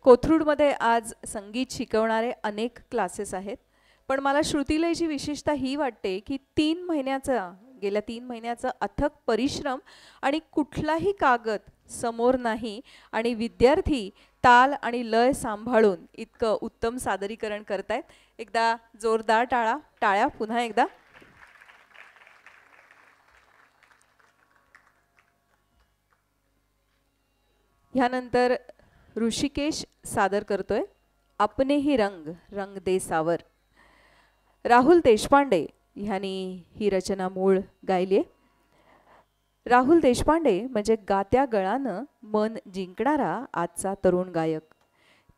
कोथरूडमध्ये आज संगीत शिकवणारे अनेक क्लासेस आहेत, पण मला श्रुतीलयची विशेषता ही वाटते की गेल्या 3 महिन्याचा अथक परिश्रम आणि कुठलाही कागद समोर नाही आणि विद्यार्थी ताल आणि लय सांभाळून इतकं उत्तम सादरीकरण करतायत. एकदा जोरदार टाळ्या पुन्हा एकदा. ह्यानंतर ऋषिकेश सादर करतोय अपने ही रंग रंग दे सावर. राहुल देशपांडे ह्यांनी ही रचना मूळ गायली. राहुल देशपांडे म्हणजे गात्या गळानं मन जिंकणारा आजचा तरुण गायक.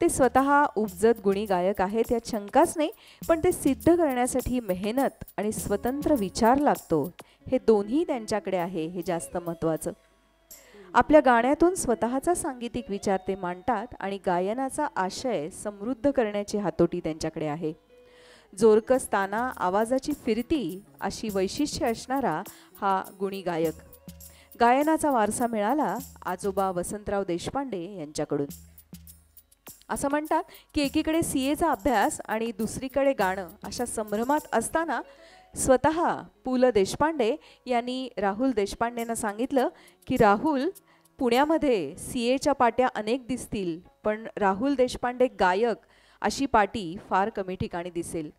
ते स्वतः उपजत गुणी गायक आहेत यात शंकाच नाही, पण ते सिद्ध करण्यासाठी मेहनत आणि स्वतंत्र विचार लागतो, हे दोन्ही त्यांच्याकडे आहे, हे जास्त महत्त्वाचं. आपल्या गाण्यातून स्वतःचा सांगीतिक विचार ते मांडतात आणि गायनाचा आशय समृद्ध करण्याची हातोटी त्यांच्याकडे आहे. जोरकस ताना आवाजाची फिरती अशी वैशिष्ट्य असणारा हा गुणी गायक. गायनाचा वारसा मिळाला आजोबा वसंतराव देशपांडे यांच्याकडून. असं म्हणतात की एकीकडे सीएचा अभ्यास आणि दुसरीकडे गाणं अशा संभ्रमात असताना स्वतः पु ल देशपांडे यांनी राहुल देशपांडेंना सांगितलं की राहुल, पुण्यामध्ये सीएच्या पाट्या अनेक दिसतील, पण राहुल देशपांडे गायक अशी पाटी फार कमी ठिकाणी दिसेल.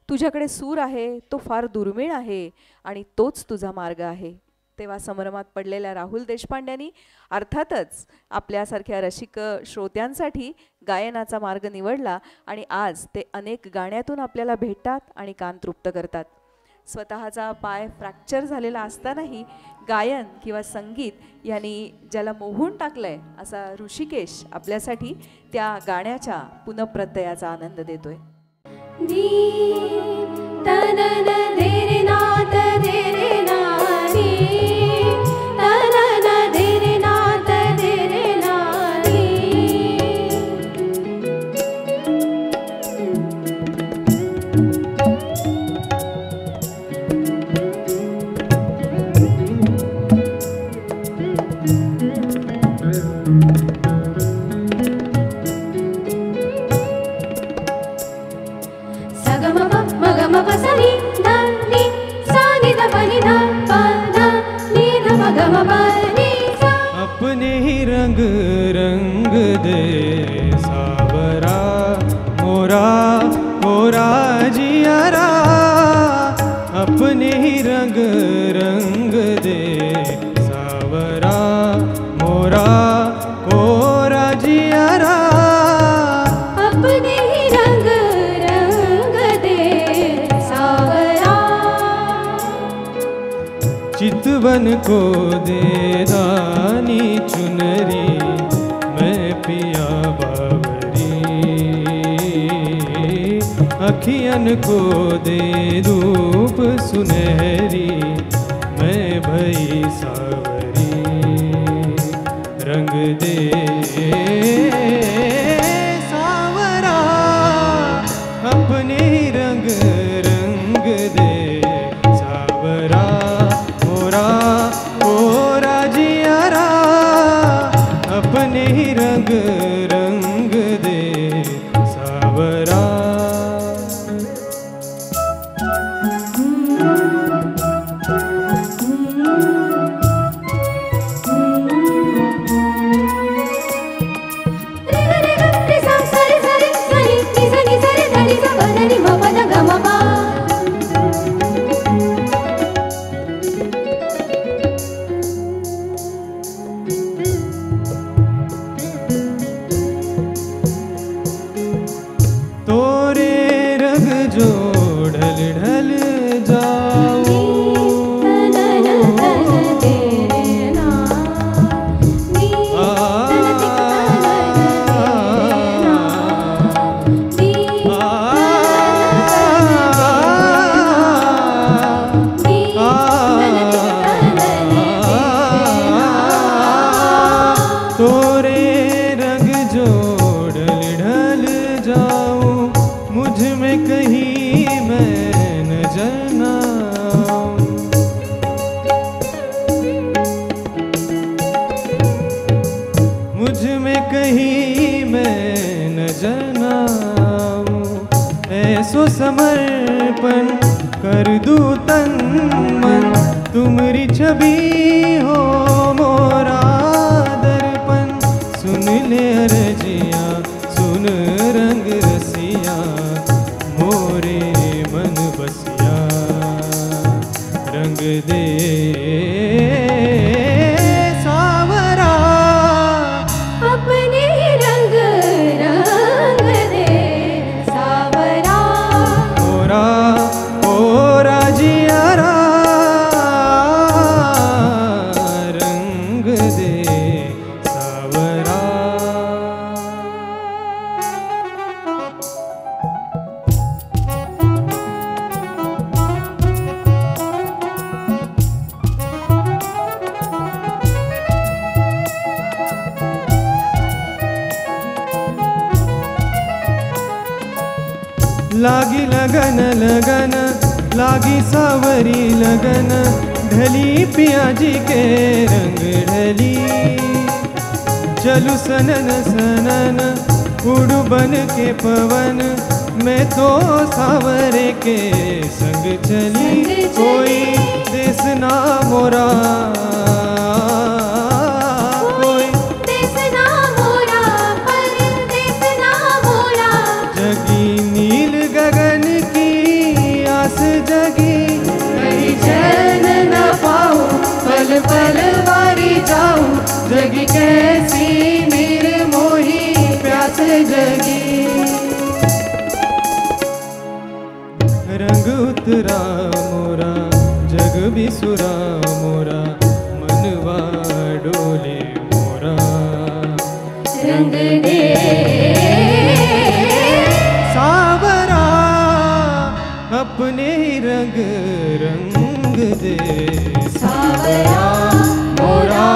तुझ्याकडे सूर आहे, तो फार दुर्मिळ आहे आणि तोच तुझा मार्ग आहे. तेव्हा संभ्रमात पडलेल्या राहुल देशपांड्यांनी अर्थातच आपल्यासारख्या रसिक श्रोत्यांसाठी गायनाचा मार्ग निवडला आणि आज ते अनेक गाण्यातून आपल्याला भेटतात आणि कान तृप्त करतात. स्वतःचा पाय फ्रॅक्चर झालेला असतानाही गायन किंवा संगीत यांनी ज्याला मोहून टाकलंय असा ऋषिकेश आपल्यासाठी त्या गाण्याच्या पुनःप्रत्ययाचा आनंद देतोय. अपने ही रंग रंग दे सावरा मोरा मोरा जियारा. अपने ही रंग रंग दे सावरा मोरा मोरा जियारा. अपने ही रंग रंग दे सावरा. चितवन को दे दानी चुनरी मैं पिया बावरी. अखियन को दे धूप सुनहरी मैं भई सावरी. रंग दे सावरा अपने रंग रंग दे सावरा मोरा मोरा जियारा. अपने ही रंग रंग दे सावरा. मुझ में कहीं मैं समर्पण कर दूं तन मन, तुम्हारी छवि हो मोरा दर्पण। सुन ले अर्जिया सुन रंग रसिया, मोरे मन बसिया रंग दे सावरा। अपने रंग रंग दे सावरा। मोरा मोरा जियारा रंग दे सावरा। लागी लगन लगन लागी सावरी लगन, ढली पिया जी के रंग ढली। चलू सनन सनन उड़ू बन के पवन, मैं तो सावरे के संग चली। कोई देश ना मोरा कोई देश ना मोरा परदेश ना मोरा। जगी नील गगन की आस जगी, कहीं चैन न पाऊं पल पल वारी जाऊं। जगी कैसी निर्मोही प्यास जगी, रंग उतरा मोरा जग बिसुरा मोरा, मनवा डोले मोरा रंग दे सावरा। अपने रंग रंग दे सावरा। मोरा